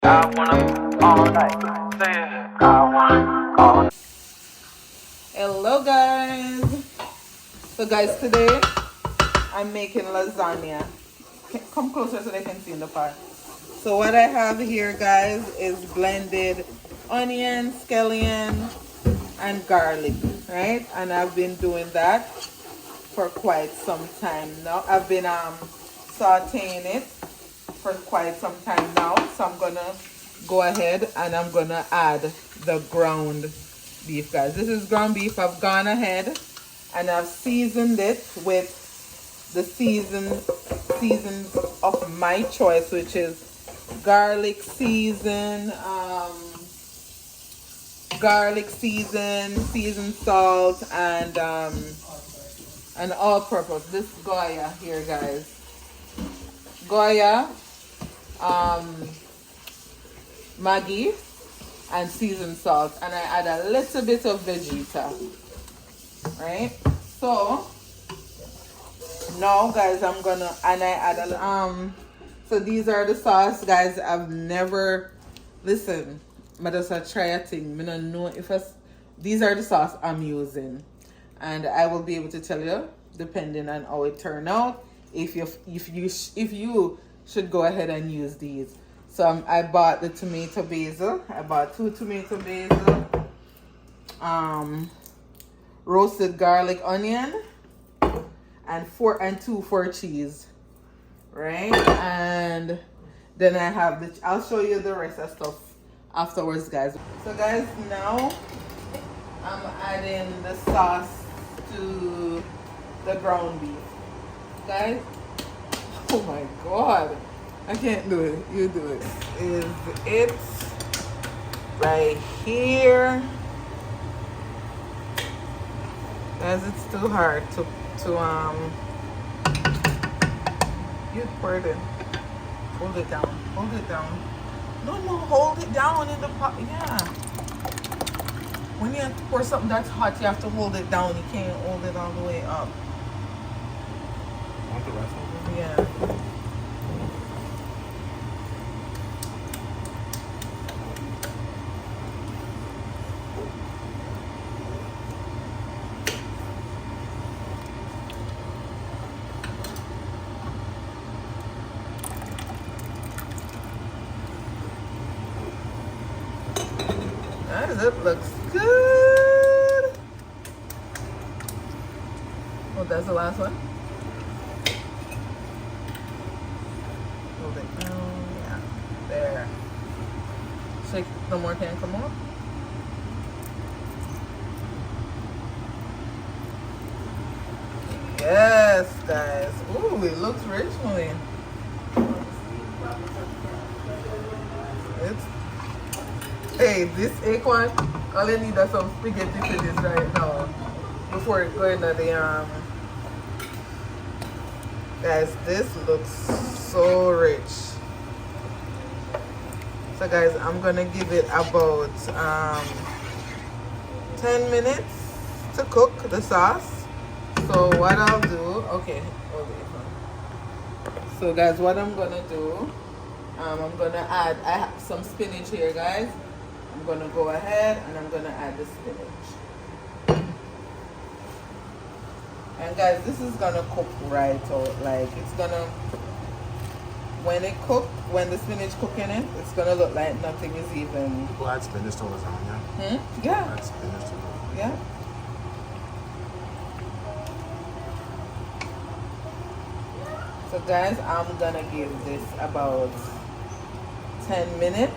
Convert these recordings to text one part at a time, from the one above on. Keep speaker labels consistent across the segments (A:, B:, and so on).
A: I wanna all night. Say it. I wanna all.
B: Hello guys. So guys, today I'm making lasagna. Come closer so they can see in the pot. So what I have here, guys, is blended onion, scallion, and garlic, right? And I've been doing that for quite some time now. I've been sauteing it for quite some time now. So I'm gonna go ahead and I'm gonna add the ground beef, guys. This is ground beef. I've gone ahead and I've seasoned it with the seasons of my choice, which is garlic season, seasoned salt, and all-purpose. This Goya here, guys. Goya, Maggi, and seasoned salt, and I add a little bit of Vegeta, right? So now, guys, I'm gonna and I add a so these are the sauce, guys. I've never listen. I just try a thing. I don't know if these are the sauce I'm using, and I will be able to tell you depending on how it turn out if you should go ahead and use these. So I bought the tomato basil. I bought 2 tomato basil, roasted garlic onion, and 2 for cheese, right? And then I have I'll show you the rest of stuff afterwards, guys. So guys, now I'm adding the sauce to the ground beef, guys. Oh my god, I can't do it. You do it. Is it right here, guys? It's too hard to you pour it in. Hold it down. Hold it down. No, hold it down in the pot. Yeah. When you pour something that's hot, you have to hold it down. You can't hold it all the way up.
C: Want the rest of it?
B: Yeah. Guys, it looks good. Oh, that's the last one. Hold it down. Yeah. There. Shake. No more can come off. Yes, guys. Ooh, it looks rich, Molly. Hey, this acorn, all you need is some spaghetti for this right now before it go into the guys, this looks so rich. So guys, I'm gonna give it about 10 minutes to cook the sauce. So what I'll do, okay. So guys, what I'm gonna do, I'm gonna add, I have some spinach here, guys. I'm gonna go ahead and I'm gonna add the spinach. And guys, this is gonna cook right out. Like it's gonna, when the spinach cook in it, it's gonna look like nothing is even.
C: People add spinach to lasagna.
B: Yeah.
C: Add spinach to lasagna.
B: Yeah. So guys, I'm gonna give this about 10 minutes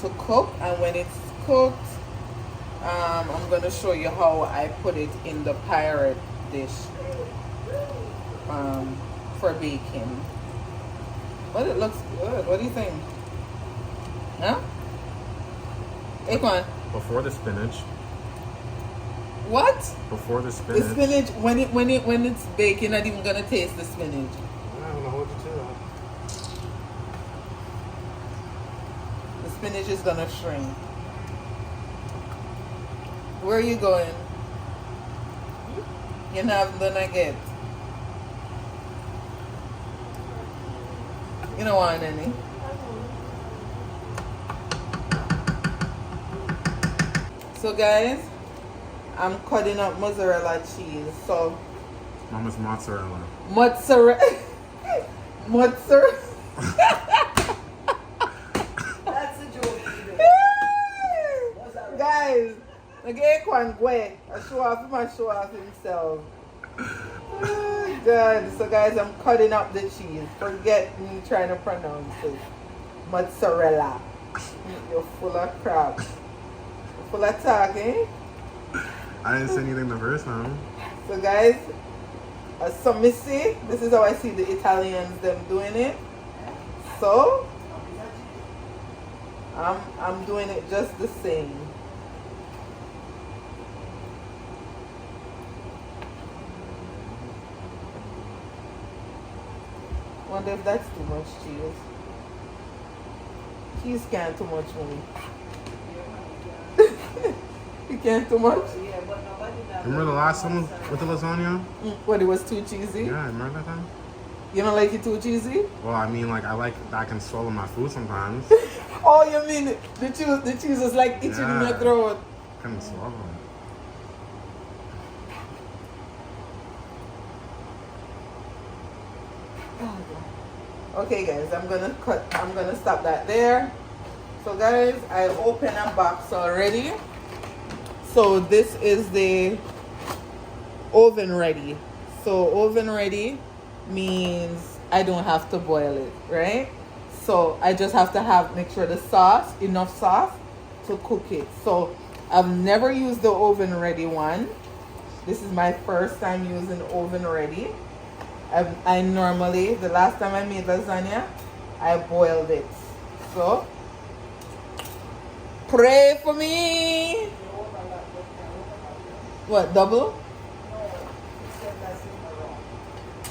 B: to cook, and when it's cooked, I'm gonna show you how I put it in the pirate dish for baking. But it looks good. What do you think? Huh? Acorn.
C: Before the spinach.
B: What?
C: Before the spinach.
B: The spinach when it's baked, you're not even gonna taste the spinach.
C: I don't know what to do.
B: The spinach is gonna shrink. Where are you going? You're not gonna get. You don't want any. So guys, I'm cutting up mozzarella cheese. So
C: Mama's mozzarella.
B: mozzarella. Mozzarella.
D: That's a joke.
B: Guys, like Aquan Gwe, I show off himself. Oh, God. So guys, I'm cutting up the cheese. Forget me trying to pronounce it. Mozzarella. You're full of crap. You're full of talk, eh?
C: I didn't say anything the first time.
B: So guys, some me see, this is how I see the Italians them doing it. So I'm doing it just the same. Wonder if that's too much cheese. Cheese can't too much for me. You can't too much?
D: Yeah, but nobody does.
C: Remember the last one with the lasagna?
B: What, it was too cheesy?
C: Yeah, remember that time?
B: You don't like it too cheesy?
C: Well, I mean, like, I can swallow my food sometimes.
B: Oh, you mean the cheese is like itching in your
C: Yeah.
B: throat?
C: Couldn't swallow it.
B: Okay guys, I'm gonna stop that there. So guys, I open a box already. So this is the oven ready. So oven ready means I don't have to boil it, right? So I just have to make sure the sauce, enough sauce to cook it. So I've never used the oven ready one. This is my first time using oven ready. I normally, the last time I made lasagna, I boiled it. So, pray for me. What, double?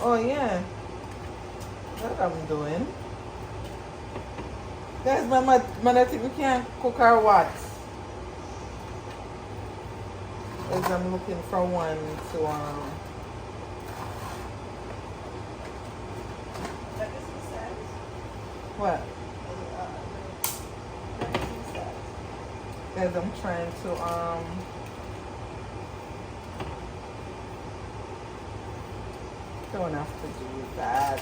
B: Oh, yeah. That's what I'm doing. Guys, my think we can't cook our what? Because I'm looking for one to, what? Guys, I'm trying to don't have to do that.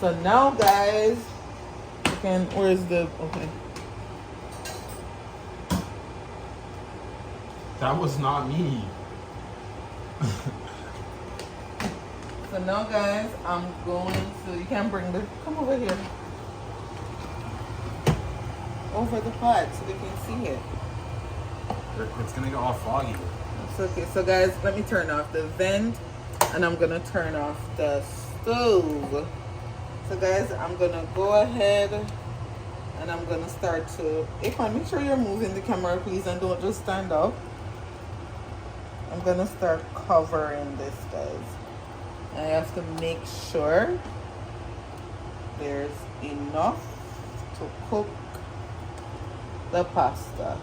B: So now guys, where's the okay.
C: That was not me.
B: So now guys, I'm going to, you can come over here. Over the pot so they can see it.
C: It's gonna get all foggy.
B: It's okay. So guys, let me turn off the vent and I'm gonna turn off the stove. So guys, I'm gonna go ahead and I'm gonna start to, Akon, make sure you're moving the camera please and don't just stand up. I'm gonna start covering this guys. I have to make sure there's enough to cook the pasta.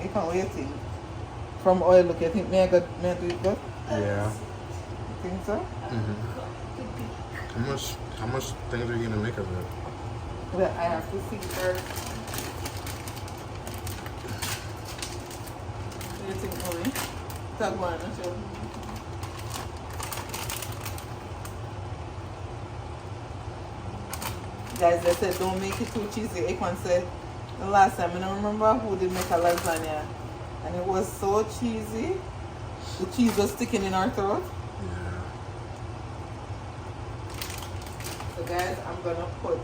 B: You can't wait to from oil look, you think may I do it good?
C: Yeah.
B: You think so?
C: How much things are you gonna make of it?
B: But I have to see first. What do you think, Ollie? Talk one, sure. Guys, they said don't make it too cheesy. Akon said the last time, I don't remember who did make a lasagna. And it was so cheesy. The cheese was sticking in our throat.
C: Yeah.
B: So guys, I'm gonna put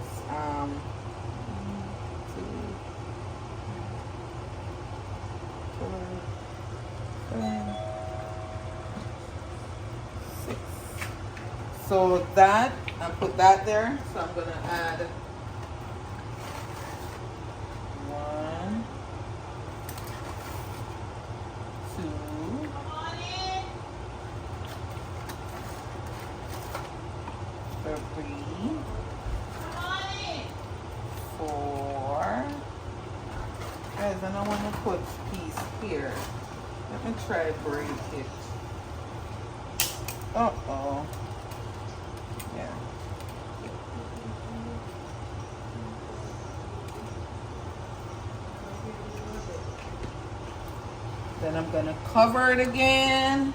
B: 6. So that, I put that there. So I'm gonna add 1, 2, 3, guys, and I want to put piece here. Let me try break it. Uh-oh. Yeah. Then I'm gonna cover it again.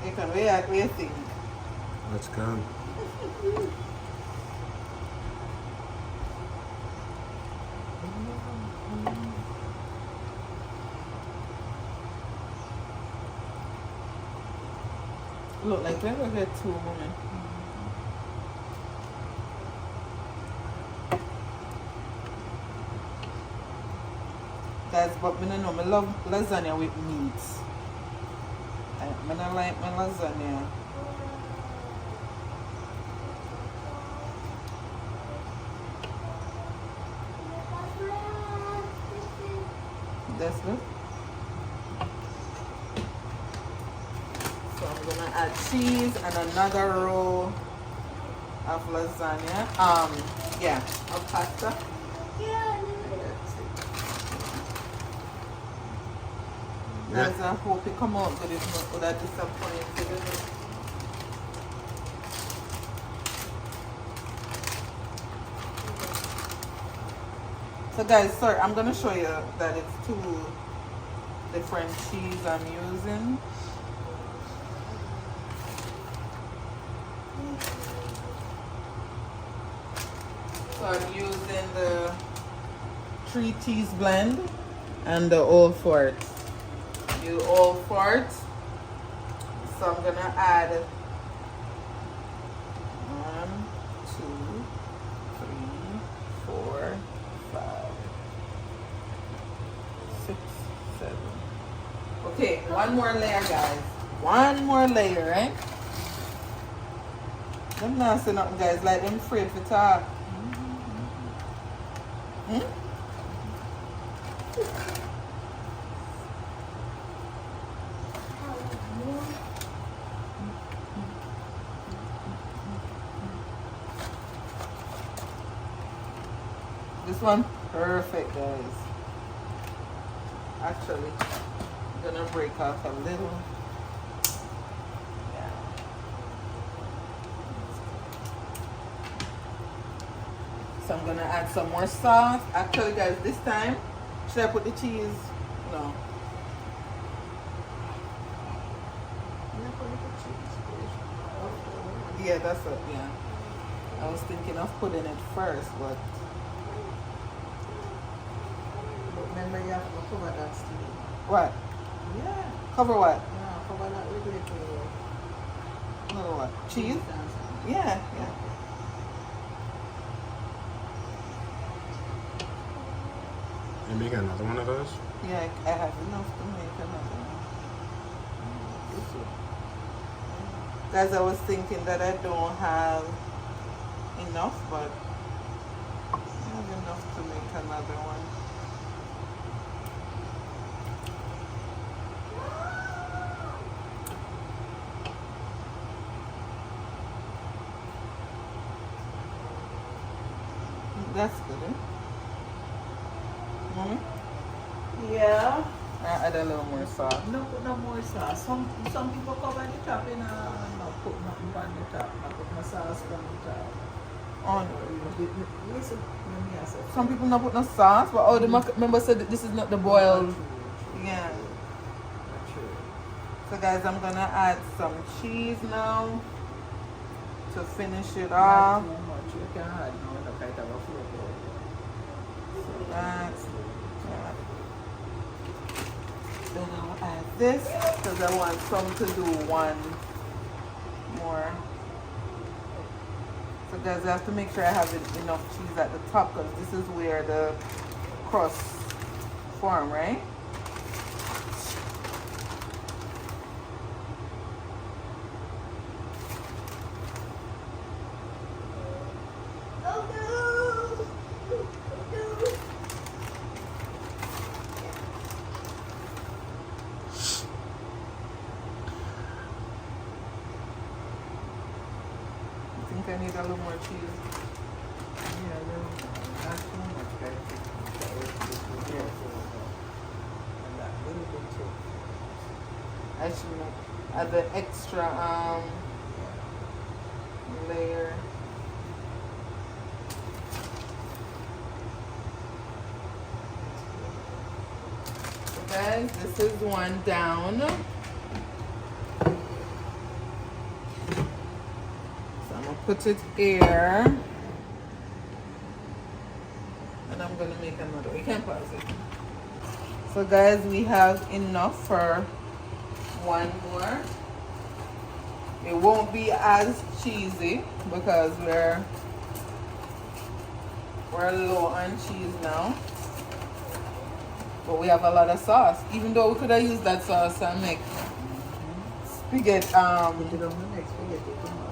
B: You can react, what do you think?
C: That's good.
B: Look like we're gonna get two women. Guys, but me no know, I love lasagna with meat. I don't like my lasagna. That's good. So I'm gonna add cheese and another roll of lasagna. Yeah, of pasta. Guys, I hope it come out good. If not, would I disappoint you? So guys, sorry, I'm gonna show you that it's two different cheese I'm using. So I'm using the 3 cheese blend and the Old Fort. Do Old Fort. So I'm gonna add 1, 2, 3, 4, 5, 6, 7. Okay, one more layer, guys. One more layer, right? Them not say nothing, guys. Like them afraid to talk. This one perfect, guys. Actually, I'm gonna break off a little. Yeah. So I'm gonna add some more sauce. Actually, guys, this time, should I put the cheese? No. Yeah, that's it. Yeah. I was thinking of putting it first, but.
D: Remember, you have to cover that still.
B: What?
D: Yeah.
B: Cover what?
D: Yeah, cover that with little.
B: Little what? Cheese? Yeah, yeah.
C: You making another one of those?
B: Yeah, I have enough to make another one. Guys, I was thinking that I don't have enough, but I have enough to make another one. That's good, eh? Mommy?
D: Yeah.
B: I add a little more sauce.
D: No put no more sauce. Some people cover the top and no put nothing on the top. No put no sauce on the top.
B: On.
D: Listen, let me ask you.
B: Some people not put no sauce, but oh, the member said that this is not the boiled. Yeah. So guys, I'm gonna add some cheese now to finish it off.
D: Not too much. You can add no other kind of a flavor.
B: So that's that. Then I'll add this because I want some to do one more. So guys, I have to make sure I have enough cheese at the top because this is where the crust form, right? I need a little more cheese.
D: Yeah, not too much, guys. And that little bit too.
B: I should add the extra layer. So guys, this is one down. So I'm gonna put it here. And I'm gonna make another. We can pause it. So guys, we have enough for one more. It won't be as cheesy because we're low on cheese now. But we have a lot of sauce. Even though we could have used that sauce and make spaghetti.
D: Put it on the next spaghetti tomorrow.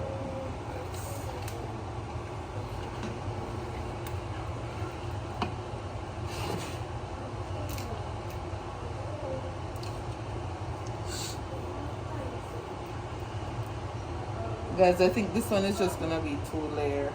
B: Guys, I think this one is just gonna be 2 layer.